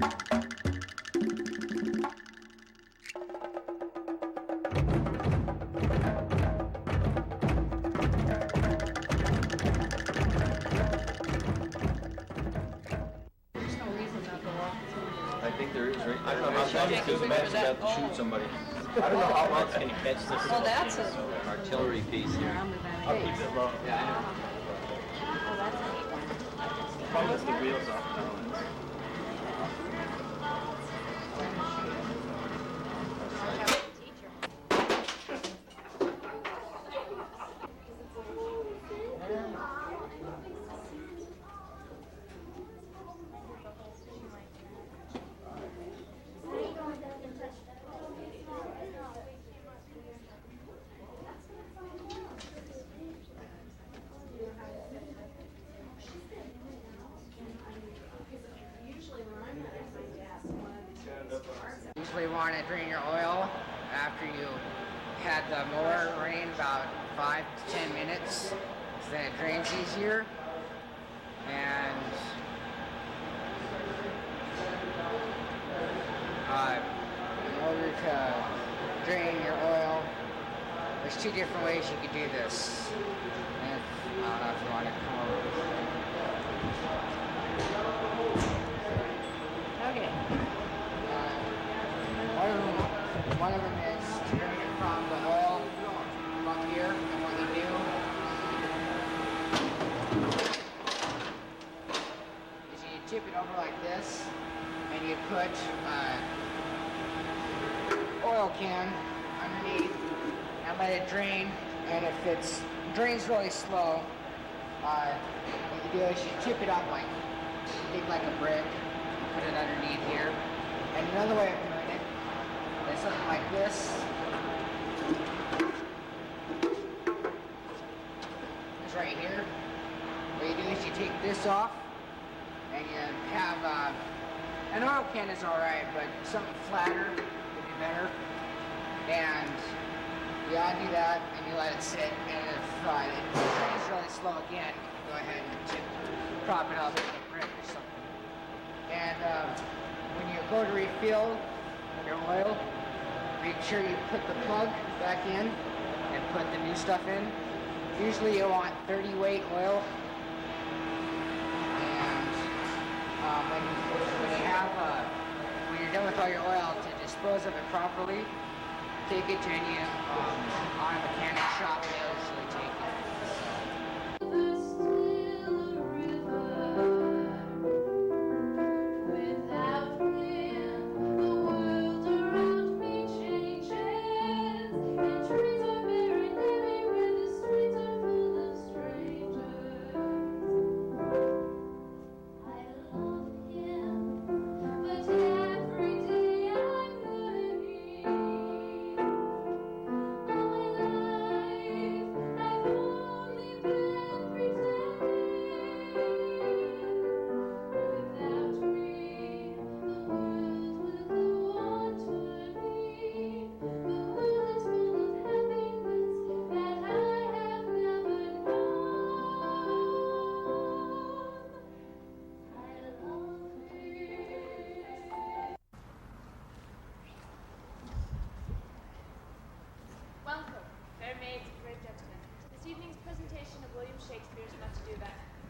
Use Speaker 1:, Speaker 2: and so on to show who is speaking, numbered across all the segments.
Speaker 1: I think there is, right? I don't know how long because the man's about to shoot somebody. I don't know how long it's going to catch this.
Speaker 2: Oh, that's a
Speaker 1: artillery piece here.
Speaker 3: I'll keep it low.
Speaker 1: Yeah, I know.
Speaker 2: Oh, that's a neat one.
Speaker 3: Probably just the wheels off now.
Speaker 2: Teacher.
Speaker 4: Usually want to drain your oil after you had the mower running about 5 to 10 minutes, so then it drains easier. And in order to drain your oil, there's 2 different ways you could do this. And I don't know if you want to come over.
Speaker 2: Okay.
Speaker 4: One of them is to drain it from the oil from up here, and what you do is you tip it over like this, and you put oil can underneath and let it drain. And if it drains really slow, what you do is you tip it up like big like a brick, put it underneath here. And another way of doing it is something like this. It's right here. What you do is you take this off, and you have an oil can is alright, but something flatter would be better. And you undo that, and you let it sit. And if it drains really slow again, you can go ahead and prop it up with a brick or something. And when you go to refill your oil, make sure you put the plug back in and put the new stuff in. Usually you want 30 weight oil. And when you're done with all your oil, to dispose of it properly, take it to any on a mechanic shop, and they'll usually take it.
Speaker 5: Welcome, fair maids and brave gentlemen, to this evening's presentation of William Shakespeare's Much Ado About Nothing.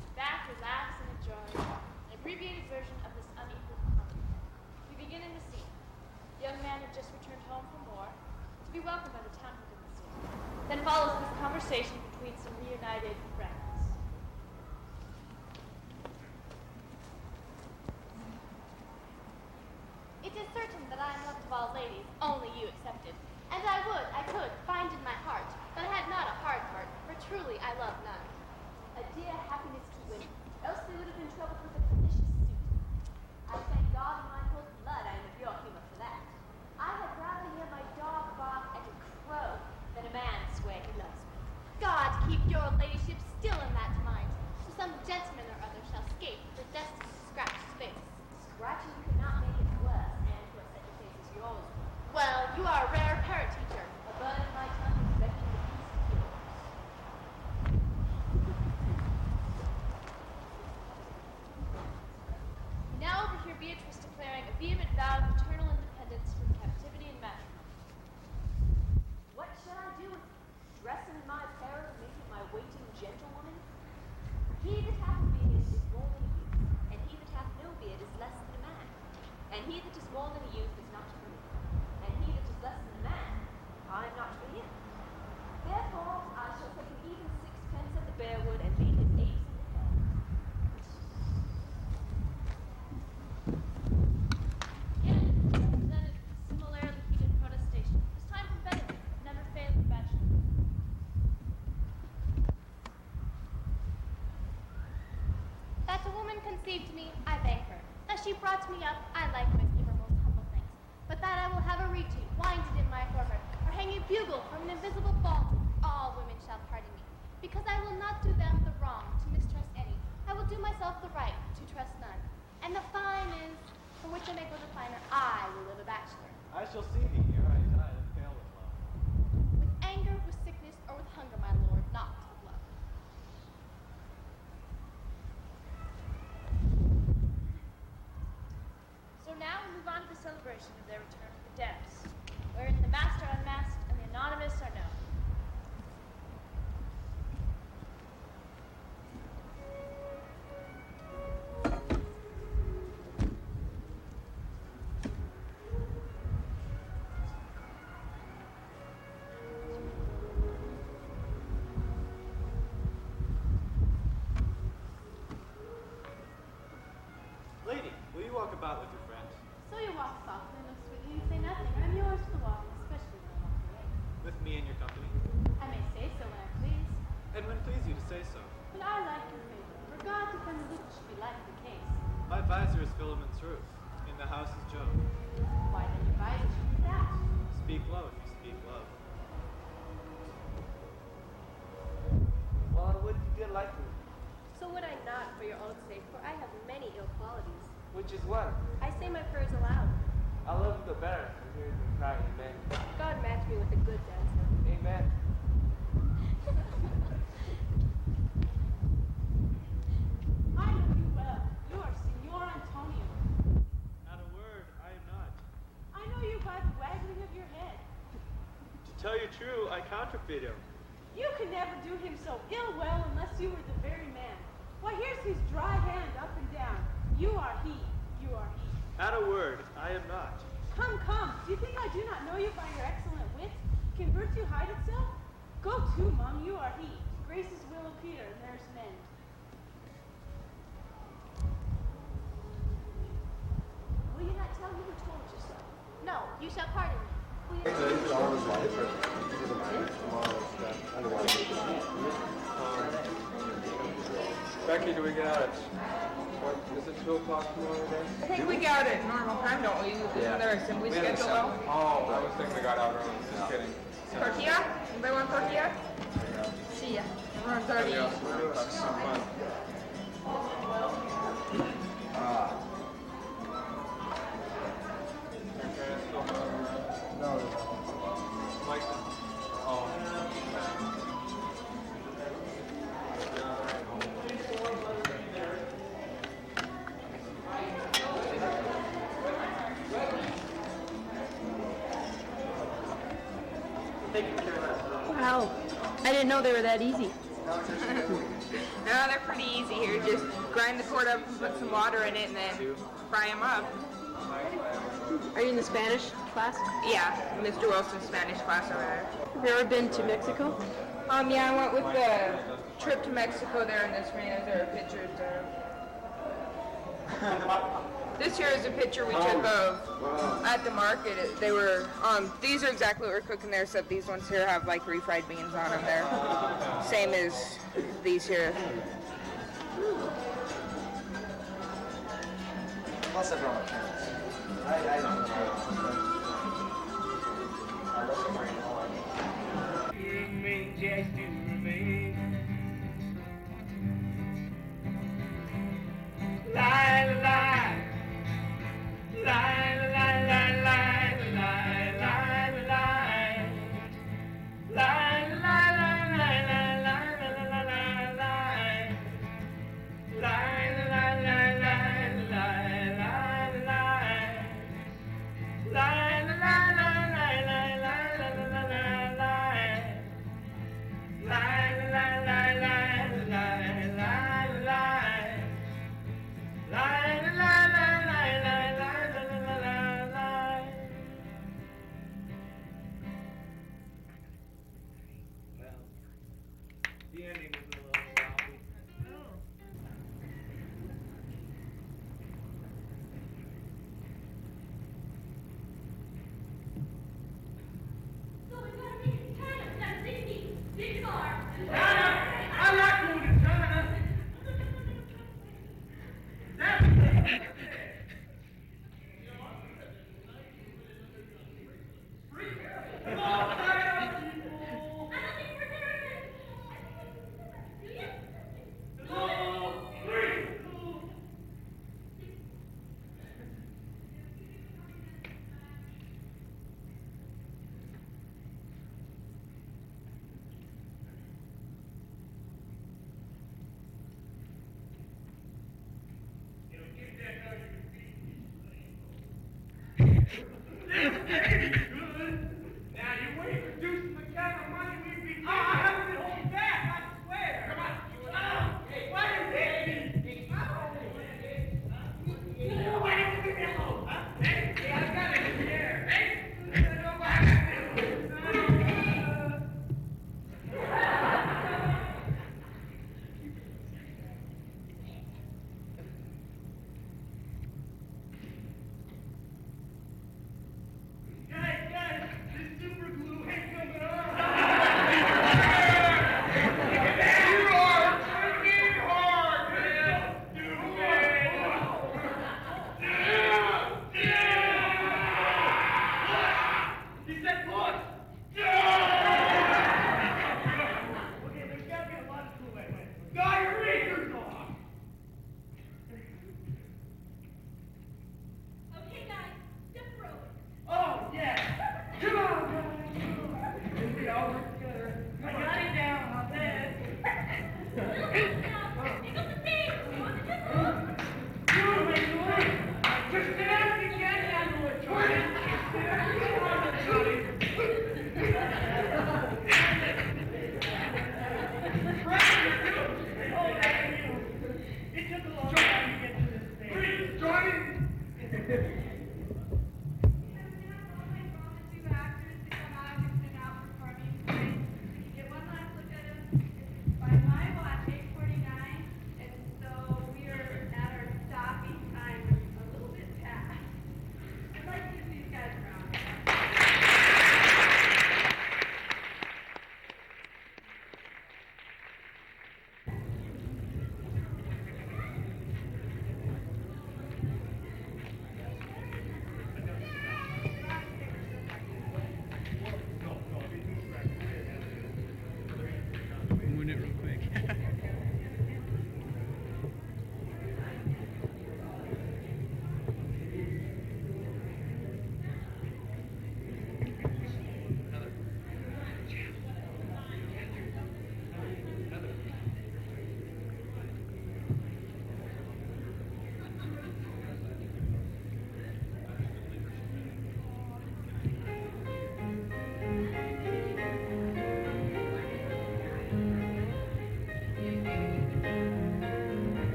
Speaker 5: Sit back, relax, and enjoy an abbreviated version of this unequal comedy. We begin in the scene. The young man had just returned home from war to be welcomed by the townfolk of the city. Then follows this conversation between some reunited friends.
Speaker 6: It is certain that I am loved of all ladies, only you excepted. And I could, find in my heart, but I had not a hard heart, for truly I love none. A dear happiness to win, else they would have been troubled with a pernicious suit. I thank God in my cold blood I am of your humor for that. I had rather hear my dog bark at a crow than a man swear he loves me. God keep your ladyship still in that mind, so some gentleman or other shall escape the destiny to scratch his face. Scratching could not make it worse, and for such a face as yours. Well, you are a rare parrot teacher. A bird in my tongue expecting the peace of yours.
Speaker 5: We now overhear
Speaker 7: dressing in my apparel and making my waiting gentlewoman? He that hath a beard is more than a youth, and he that hath no beard is less than a man. And he that is more than a youth is not for me, and he that is less than a man, I am not for him. Therefore I shall take an even sixpence at the bearwood and leave his apes in the hell.
Speaker 5: Again, represented similarly heated protestation. This time from Benedict, never failing bachelor.
Speaker 6: That a woman conceived me, I thank her. That she brought me up, I likewise give her most humble thanks. But that I will have a reed winded in my forehead, or hang a bugle from an invisible vault, all women shall pardon me. Because I will not do them the wrong to mistrust any. I will do myself the right to trust none. And the fine is, for which I may go the finer, I will live a bachelor.
Speaker 3: I shall see thee here, I die and fail with love.
Speaker 6: With anger, with sickness, or with hunger, my lord, not with love.
Speaker 5: So now we move on to the celebration of their return from the depths, wherein the master unmasked and the anonymous are known.
Speaker 3: Lady, will you walk about with your friend?
Speaker 6: So you walk softly and look sweetly, you say nothing. I'm yours for the walking, especially when I walk away.
Speaker 3: With me in your company?
Speaker 6: I may say so when I please,
Speaker 3: And when please you to say so.
Speaker 6: but I like your favor. Regard to friend Luke should be like the case.
Speaker 3: My advisor is Philemon's Ruth. In the house is Job.
Speaker 6: Why then your visor should be that?
Speaker 3: Speak low if you speak low.
Speaker 8: Well, I would be good like me.
Speaker 7: So would I not for your own sake, for I have many ill qualities.
Speaker 8: Which is what?
Speaker 7: I say my prayers aloud.
Speaker 8: I love the better from hearing them cry, amen.
Speaker 7: God match me with a good dancer.
Speaker 8: Amen.
Speaker 9: I know you well. You are Signor Antonio.
Speaker 3: Not a word, I am not.
Speaker 9: I know you by the waggling of your head.
Speaker 3: To tell you true, I counterfeit him.
Speaker 9: You could never do him so ill well unless you were the very man. Why, here's his dry hand up and down. You are he. You are he.
Speaker 3: Not a word, I am not.
Speaker 9: Come, come. Do you think I do not know you by your excellent wit? Can virtue hide itself? Go to, Mum. You are he. Grace is Willow Peter, and there's an end.
Speaker 7: Will you not tell me who told you so?
Speaker 6: No, you shall pardon me. Will you
Speaker 1: Becky, do we get out at, what, is it 2 o'clock tomorrow day?
Speaker 4: I think we get out at normal time, don't we? Isn't there a assembly
Speaker 1: We have a
Speaker 4: schedule?
Speaker 1: seven. Oh, I was thinking we got out early, just kidding.
Speaker 4: Tortilla? Anybody want tortilla?
Speaker 7: See ya.
Speaker 4: Everyone's
Speaker 1: Somebody
Speaker 4: already.
Speaker 1: else will do it. That's some fun.
Speaker 8: No.
Speaker 1: Mike. Oh.
Speaker 7: Wow. I didn't know they were that easy.
Speaker 4: No, they're pretty easy here. Just grind the cord up and put some water in it and then fry them up.
Speaker 7: Are you in the Spanish class?
Speaker 4: Yeah, Mr. Wilson's Spanish class over there.
Speaker 7: Have you ever been to Mexico?
Speaker 4: Yeah, I went with the trip to Mexico there in this arena. There are pictures there. This here is a picture we took of at the market. They were, these are exactly what we're cooking there, except these ones here have like refried beans on them there. Same as these here.
Speaker 8: Plus everyone on campus. I don't know. I love the brain.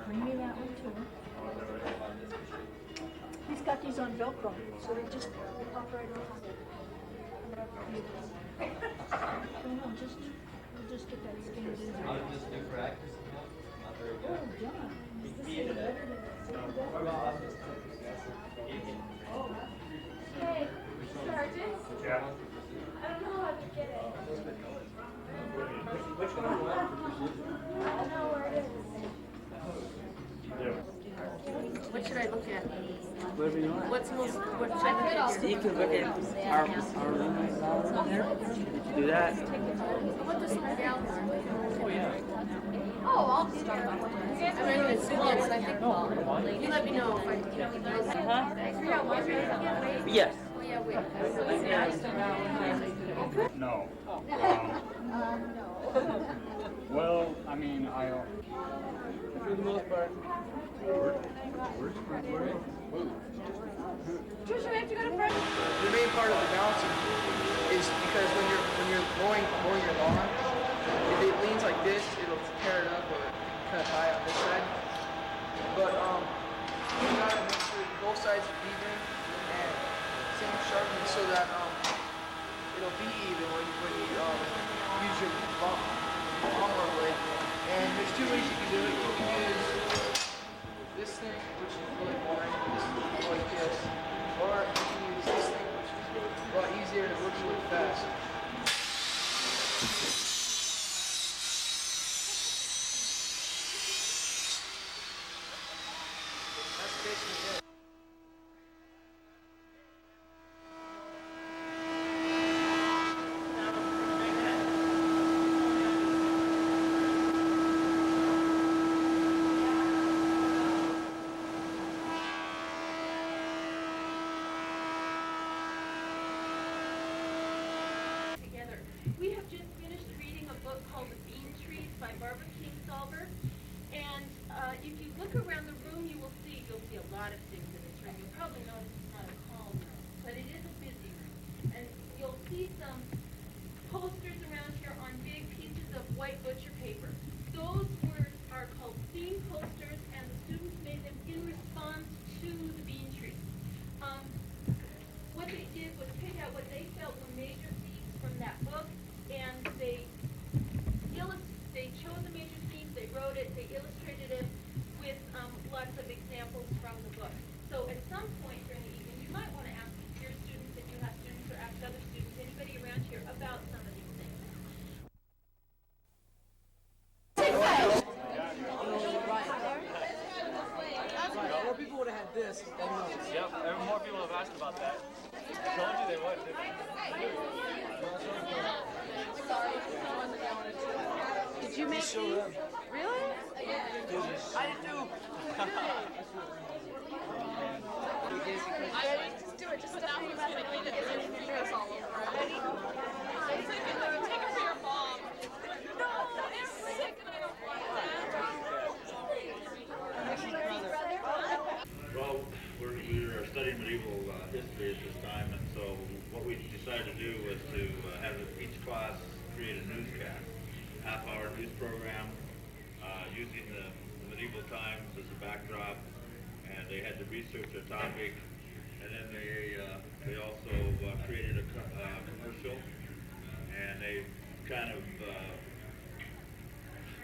Speaker 10: Bring me that one too. He's got these on Velcro, so they just pop right off. No, we'll just get that skin.
Speaker 1: How did this do for accuracy? Not very good.
Speaker 10: Oh, John. Is this
Speaker 1: He
Speaker 10: better
Speaker 1: ended
Speaker 10: than
Speaker 5: Hey, Sergeant?
Speaker 1: Yeah.
Speaker 5: I don't know how to get it.
Speaker 1: Which one do you want?
Speaker 5: I don't know where it is.
Speaker 1: Yeah.
Speaker 9: What should I look at?
Speaker 8: Whatever you want.
Speaker 9: What should I look at?
Speaker 8: You can look at our room right now. Do that.
Speaker 9: I want this little gal.
Speaker 8: Oh, yeah.
Speaker 9: Oh, I'll do that. I'm ready to school, but I think you let me know if I
Speaker 8: Yes.
Speaker 9: Oh, yeah, wait.
Speaker 11: No. Well, I mean,
Speaker 8: For the most part.
Speaker 9: Trisha, we have to go to front.
Speaker 4: The main part of the balancing is because when you're mowing your lawn, if it leans like this, it'll tear it up or cut high on this side. But you gotta make sure both sides are even and same sharpness so that it'll be even when you use your lawnmower blade. And there's two ways you can do it. You can use this thing, which is really boring. This is like this. Or you can use this thing, which is a lot easier and it works really fast. That's basically it.
Speaker 9: Together. We have just finished reading a book called The Bean Trees by Barbara Kingsolver. And if you look around the room, you'll see a lot of things in this room. You'll probably notice it's not a calm room, but it is a busy room. And you'll see some posters around here on big pieces of white butcher paper. Those are called theme posters, and the students made them in response to the bean trees. What they did was pick out what they felt were major themes from that book, and they chose the major themes, they wrote it, they illustrated it with lots of examples from the book. So at some point during the evening, you might want to ask your students, if you have students, or ask other students, anybody around here, about some of these things.
Speaker 8: More people would have had this than those.
Speaker 3: Yep, more people have asked about that. I told you they would.
Speaker 9: Did you make these? Really?
Speaker 8: I did too.
Speaker 9: Just do it. Just stuff it in your mouth and eat it. It's your all over. Ready? Take it for your mom. No, I'm sick and I don't want that.
Speaker 12: Well, we are studying medieval history at this time, and so what we decided to do was to have each class create a newscast, half-hour news program, using the medieval times as a backdrop, and they had to research a topic, and then they also created a commercial, and they kind of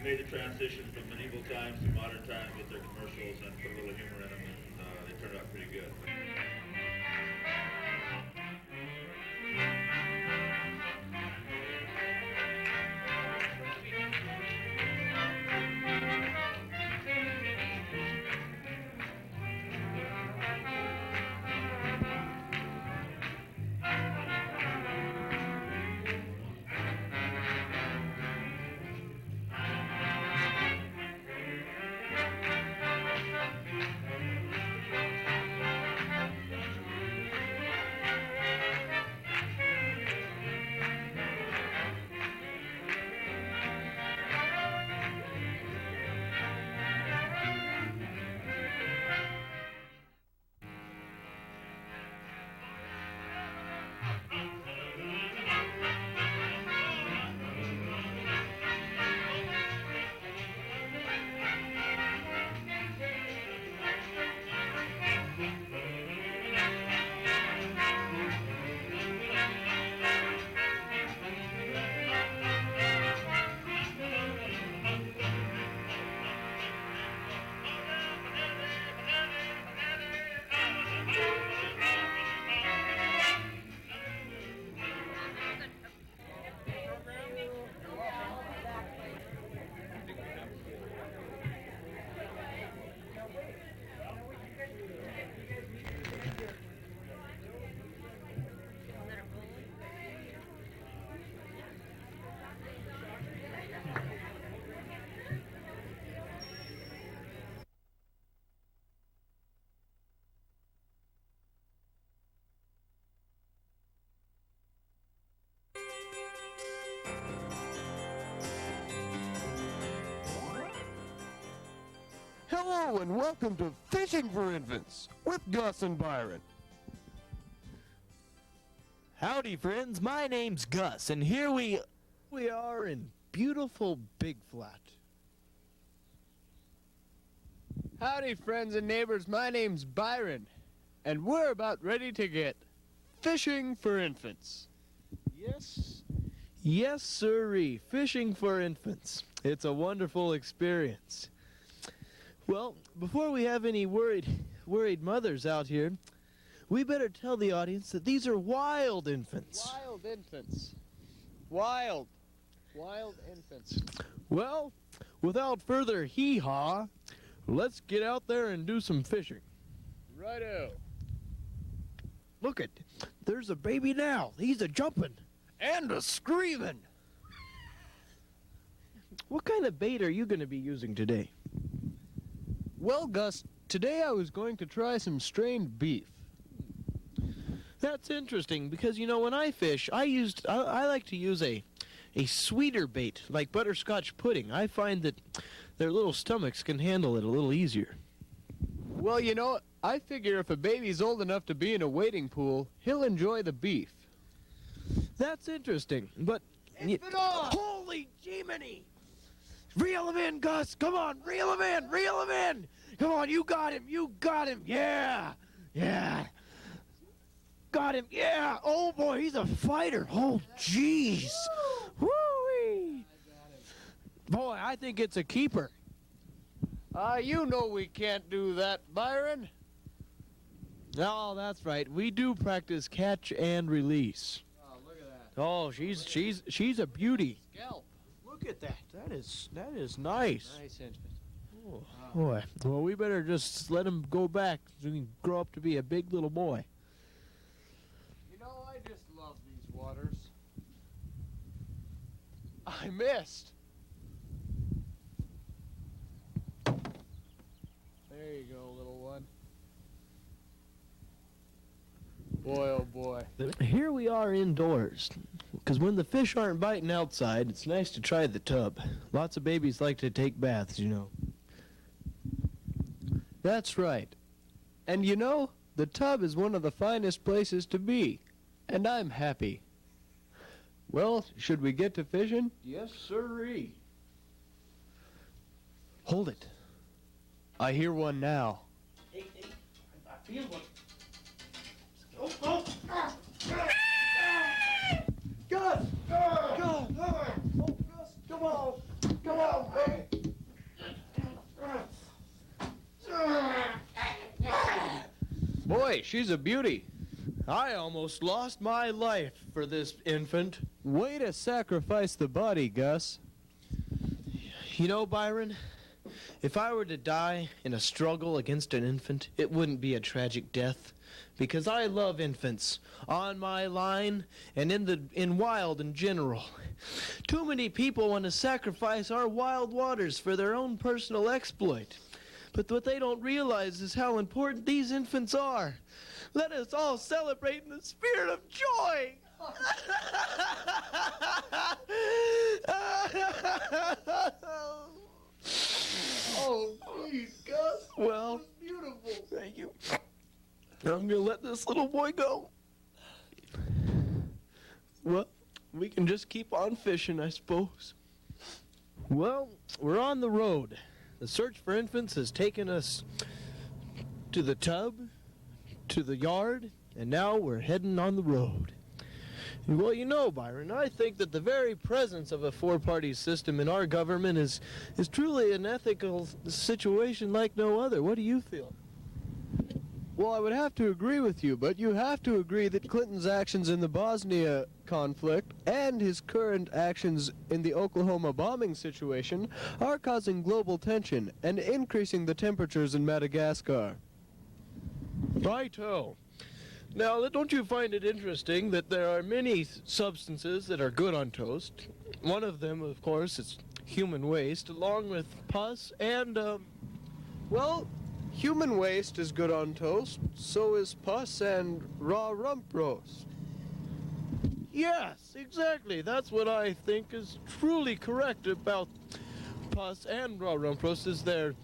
Speaker 12: made the transition from medieval times to modern times with their commercials and put a little humor in them, and they turned out pretty good.
Speaker 13: Hello and welcome to Fishing for Infants with Gus and Byron.
Speaker 14: Howdy, friends. My name's Gus, and here we are in beautiful Big Flat.
Speaker 15: Howdy, friends and neighbors. My name's Byron, and we're about ready to get fishing for infants.
Speaker 14: Yes, sirree. Fishing for infants. It's a wonderful experience. Well, before we have any worried mothers out here, we better tell the audience that these are wild infants.
Speaker 15: Wild infants. Wild infants.
Speaker 14: Well, without further hee-haw, let's get out there and do some fishing.
Speaker 15: Righto.
Speaker 14: Look it, there's a baby now. He's a-jumping and a-screaming. What kind of bait are you going to be using today?
Speaker 15: Well, Gus, today I was going to try some strained beef.
Speaker 14: That's interesting because, you know, when I fish, I like to use a sweeter bait, like butterscotch pudding. I find that their little stomachs can handle it a little easier.
Speaker 15: Well, you know, I figure if a baby's old enough to be in a wading pool, he'll enjoy the beef.
Speaker 14: That's interesting, but... Holy Jiminy! Reel him in, Gus! Come on, reel him in! Reel him in! Come on, you got him! You got him! Yeah! Yeah! Got him! Yeah! Oh, boy, he's a fighter! Oh, jeez! Woo-wee! Boy, I think it's a keeper.
Speaker 15: You know we can't do that, Byron.
Speaker 14: Oh, that's right. We do practice catch and release.
Speaker 15: Oh, look at that.
Speaker 14: Oh, she's a beauty.
Speaker 15: Scalp.
Speaker 14: Look at that. That is nice.
Speaker 15: Nice infant.
Speaker 14: Oh, boy. Well, we better just let him go back so he can grow up to be a big little boy.
Speaker 15: You know, I just love these waters. I missed. There you go, little one. Boy, oh boy.
Speaker 14: Here we are indoors. Because when the fish aren't biting outside, it's nice to try the tub. Lots of babies like to take baths, you know.
Speaker 15: That's right. And you know, the tub is one of the finest places to be. And I'm happy. Well, should we get to fishing?
Speaker 14: Yes, sirree.
Speaker 15: Hold it. I hear one now.
Speaker 14: Hey, I feel one. Oh. Gus! Gus! Oh, Gus, come on! Come on, baby!
Speaker 15: Boy, she's a beauty.
Speaker 14: I almost lost my life for this infant.
Speaker 15: Way to sacrifice the body, Gus.
Speaker 14: You know, Byron, if I were to die in a struggle against an infant, it wouldn't be a tragic death. Because I love infants on my line and in wild in general. Too many people want to sacrifice our wild waters for their own personal exploit. But what they don't realize is how important these infants are. Let us all celebrate in the spirit of joy.
Speaker 15: Oh, please, Gus.
Speaker 14: Well,
Speaker 15: beautiful.
Speaker 14: Thank you. I'm going to let this little boy go. Well, we can just keep on fishing, I suppose. Well, we're on the road. The search for infants has taken us to the tub, to the yard, and now we're heading on the road. Well, you know, Byron, I think that the very presence of a four-party system in our government is truly an ethical situation like no other. What do you feel?
Speaker 15: Well, I would have to agree with you, but you have to agree that Clinton's actions in the Bosnia conflict and his current actions in the Oklahoma bombing situation are causing global tension and increasing the temperatures in Madagascar.
Speaker 14: Righto. Now, don't you find it interesting that there are many substances that are good on toast? One of them, of course, is human waste, along with pus and,
Speaker 15: well, human waste is good on toast, so is pus and raw rump roast.
Speaker 14: Yes, exactly. That's what I think is truly correct about pus and raw rump roast, is their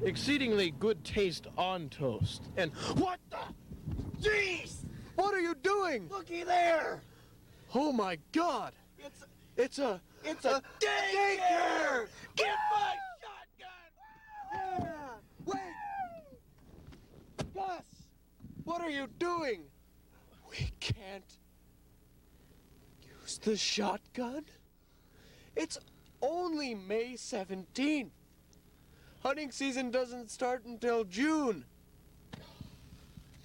Speaker 14: exceedingly good taste on toast. And what the?
Speaker 15: Jeez! What are you doing?
Speaker 14: Looky there!
Speaker 15: Oh my God! It's a
Speaker 14: daycare! Get my shotgun!
Speaker 15: Yeah! Wait! Gus! What are you doing? We can't use the shotgun? It's only May 17th. Hunting season doesn't start until June.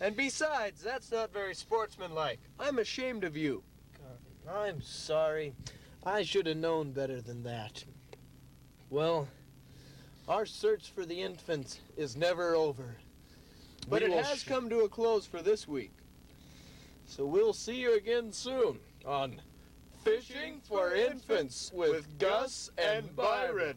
Speaker 15: And besides, that's not very sportsmanlike. I'm ashamed of you.
Speaker 14: I'm sorry. I should have known better than that. Well, our search for the infants is never over.
Speaker 15: But it has come to a close for this week.
Speaker 14: So we'll see you again soon on Fishing for Infants with Gus and Byron.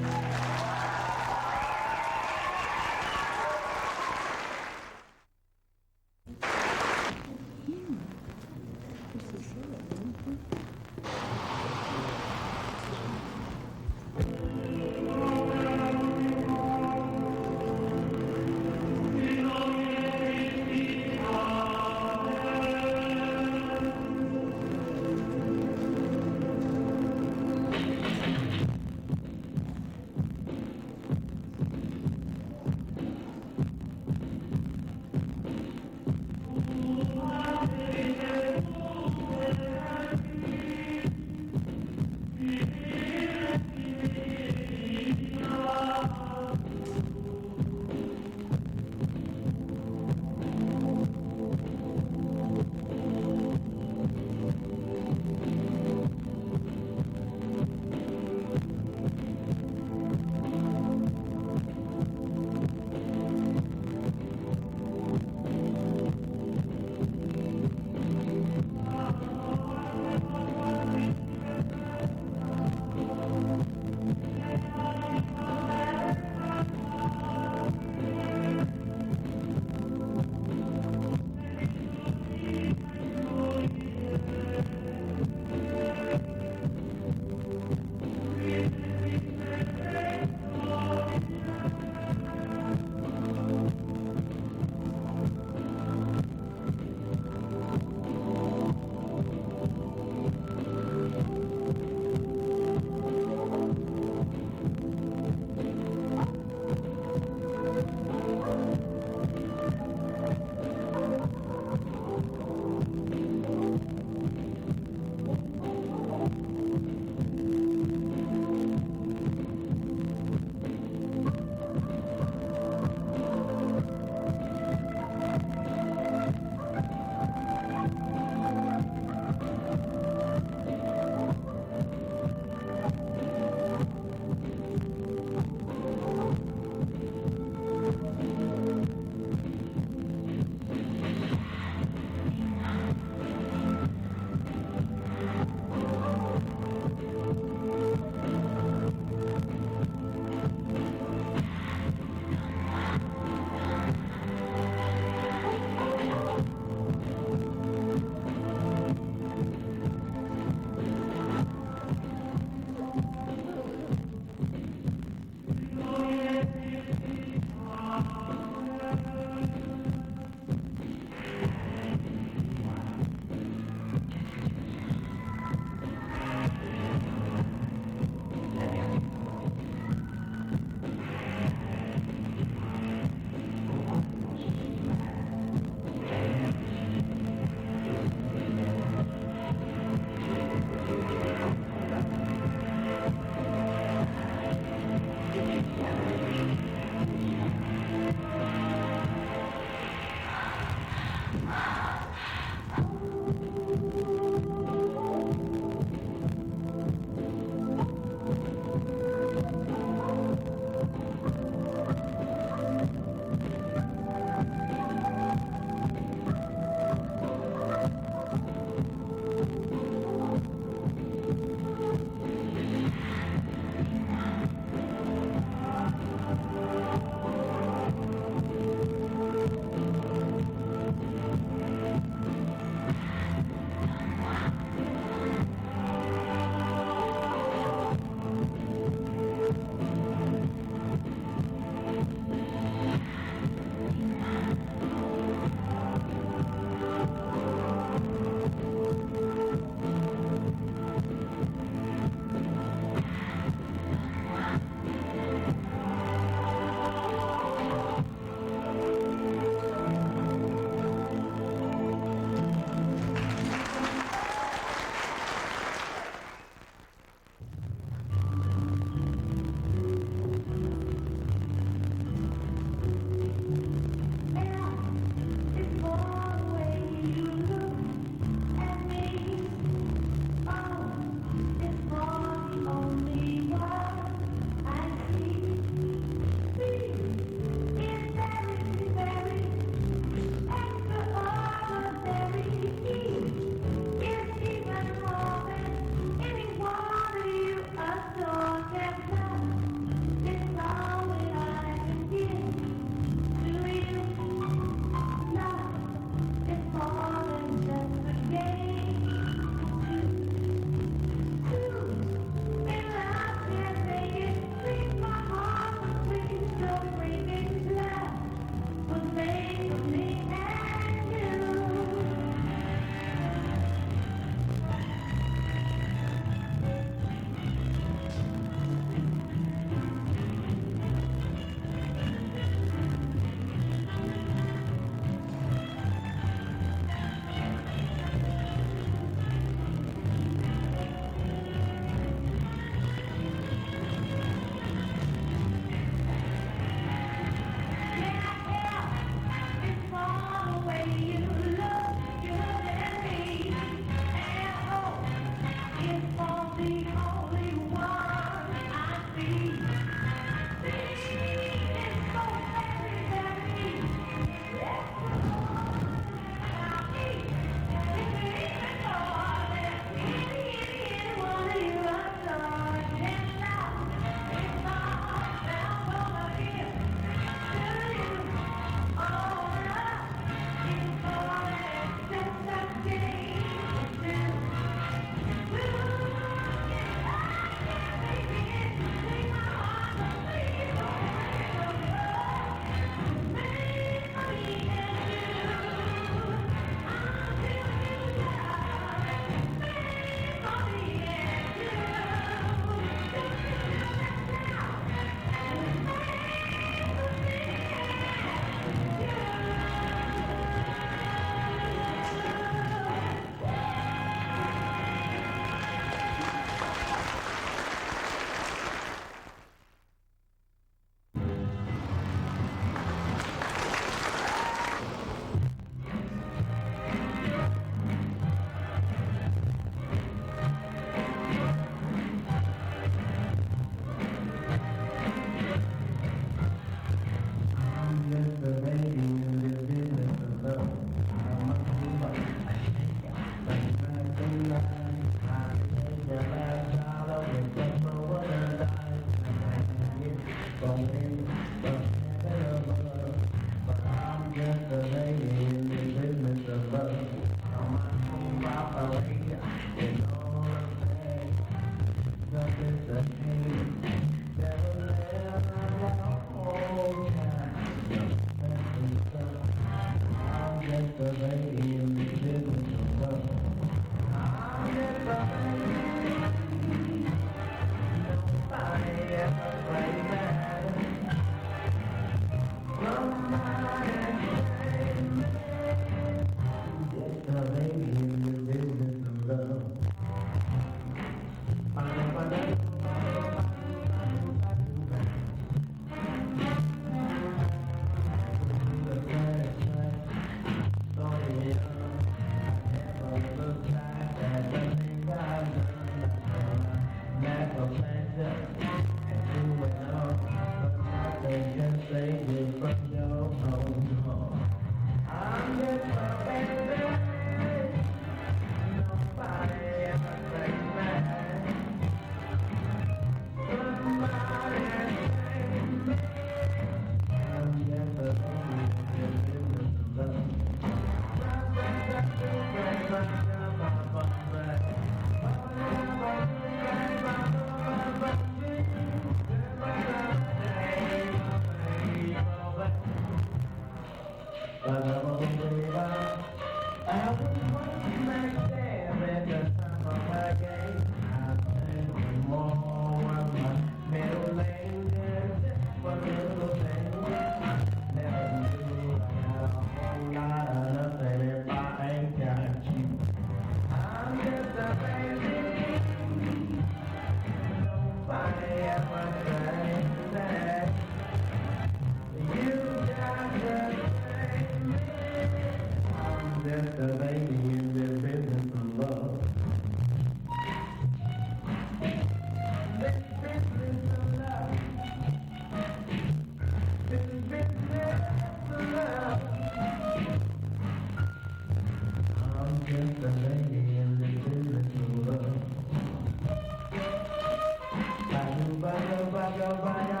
Speaker 16: Bye.